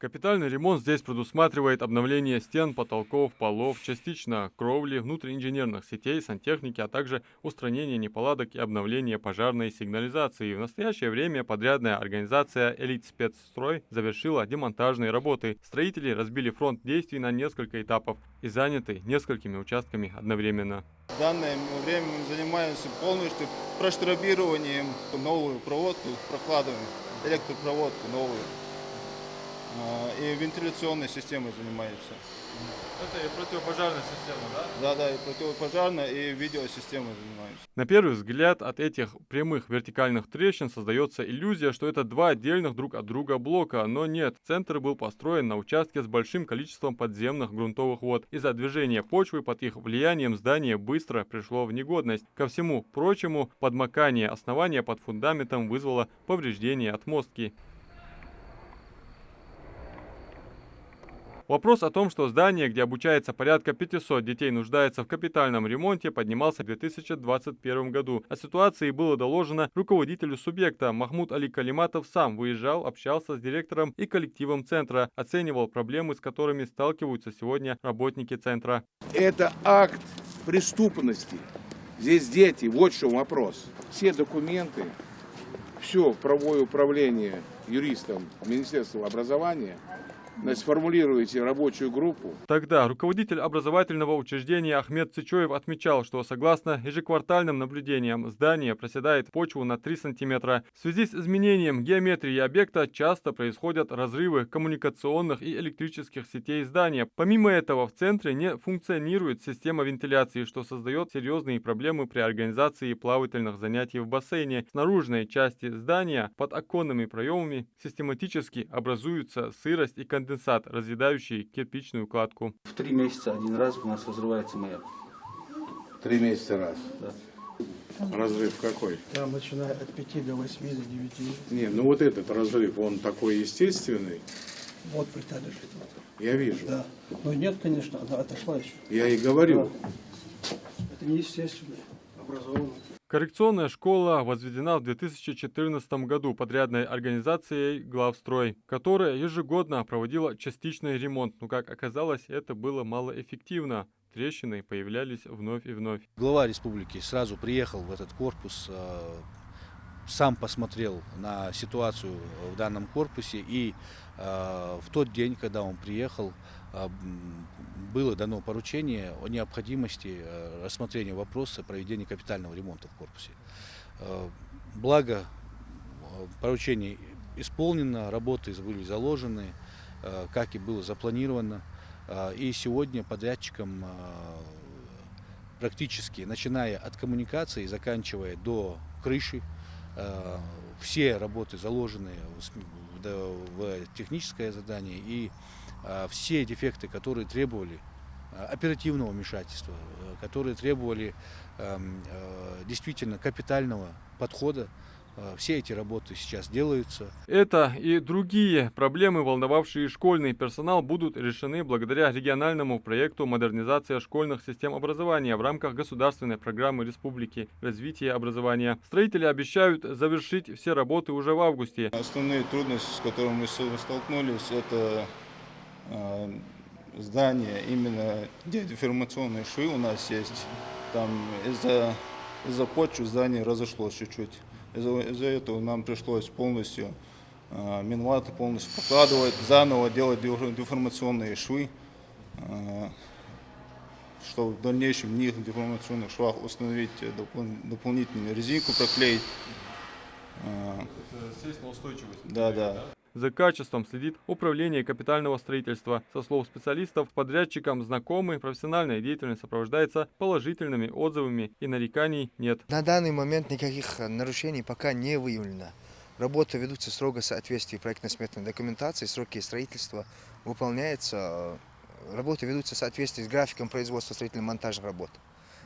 Капитальный ремонт здесь предусматривает обновление стен, потолков, полов, частично кровли, внутриинженерных сетей, сантехники, а также устранение неполадок и обновление пожарной сигнализации. В настоящее время подрядная организация «Элитспецстрой» завершила демонтажные работы. Строители разбили фронт действий на несколько этапов и заняты несколькими участками одновременно. В данное время мы занимаемся полностью проштробированием, новую проводку прокладываем, электропроводку новую. И вентиляционной системой занимаемся. Это и противопожарная система, да? Да, и противопожарная, и видеосистемой занимаемся. На первый взгляд, от этих прямых вертикальных трещин создается иллюзия, что это два отдельных друг от друга блока, но нет. Центр был построен на участке с большим количеством подземных грунтовых вод. Из-за движения почвы под их влиянием здание быстро пришло в негодность. Ко всему прочему, подмокание основания под фундаментом вызвало повреждение отмостки. Вопрос о том, что здание, где обучается порядка 500 детей, нуждается в капитальном ремонте, поднимался в 2021 году. О ситуации было доложено руководителю субъекта. Махмуд Али Калиматов сам выезжал, общался с директором и коллективом центра, оценивал проблемы, с которыми сталкиваются сегодня работники центра. Это акт преступности. Здесь дети, вот в чем вопрос. Все документы, все правовое управление юристам Министерства образования, сформулируете рабочую группу. Тогда руководитель образовательного учреждения Ахмед Цичоев отмечал, что согласно ежеквартальным наблюдениям здание проседает почву на 3 сантиметра. В связи с изменением геометрии объекта часто происходят разрывы коммуникационных и электрических сетей здания. Помимо этого, в центре не функционирует система вентиляции, что создает серьезные проблемы при организации плавательных занятий в бассейне. В наружной части здания под оконными проемами систематически образуются сырость и конденсат, разъедающий кирпичную кладку. В 3 месяца один раз у нас разрывается маяк. 3 месяца раз. Да. Разрыв какой? Там начиная от 5 до 8, до 9. Не, ну вот этот разрыв, он такой естественный. Вот плита лежит. Вот. Я вижу. Да. Но нет, конечно, она отошла еще. Я и говорю. Да. Это неестественно, образованно. Коррекционная школа возведена в 2014 году подрядной организацией «Главстрой», которая ежегодно проводила частичный ремонт. Но, как оказалось, это было малоэффективно. Трещины появлялись вновь и вновь. Глава республики сразу приехал в этот корпус, сам посмотрел на ситуацию в данном корпусе, и в тот день, когда он приехал, было дано поручение о необходимости рассмотрения вопроса проведения капитального ремонта в корпусе. Благо, поручение исполнено, работы были заложены, как и было запланировано. И сегодня подрядчикам практически, начиная от коммуникации, заканчивая до крыши, все работы заложены в техническое задание, и все дефекты, которые требовали оперативного вмешательства, которые требовали действительно капитального подхода, все эти работы сейчас делаются. Это и другие проблемы, волновавшие школьный персонал, будут решены благодаря региональному проекту «Модернизация школьных систем образования» в рамках государственной программы Республики развития образования. Строители обещают завершить все работы уже в августе. Основные трудности, с которыми мы столкнулись, это здание, именно где деформационные швы у нас есть. Там из-за почвы здание разошлось чуть-чуть. Из-за этого нам пришлось полностью минваты полностью покладывать, заново делать деформационные швы, чтобы в дальнейшем в них деформационных швах установить дополнительную резинку, проклеить. Это сейсмоустойчивость. Да. За качеством следит Управление капитального строительства. Со слов специалистов, подрядчикам знакомы, профессиональная деятельность сопровождается положительными отзывами и нареканий нет. На данный момент никаких нарушений пока не выявлено. Работы ведутся строго в соответствии проектно-сметной документации, сроки строительства выполняются. Работы ведутся в соответствии с графиком производства строительно-монтажных работ.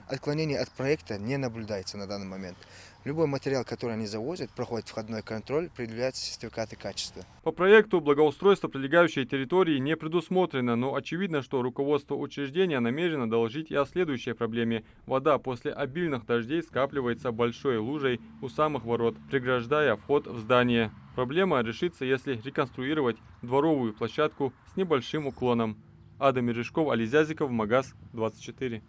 отклонений от проекта не наблюдается на данный момент. Любой материал, который они завозят, проходит входной контроль, предъявляются сертификаты качества. По проекту благоустройство прилегающей территории не предусмотрено, но очевидно, что руководство учреждения намерено доложить и о следующей проблеме. Вода после обильных дождей скапливается большой лужей у самых ворот, преграждая вход в здание. Проблема решится, если реконструировать дворовую площадку с небольшим уклоном. Адам Мережков, Али Зязиков, Магаз 24.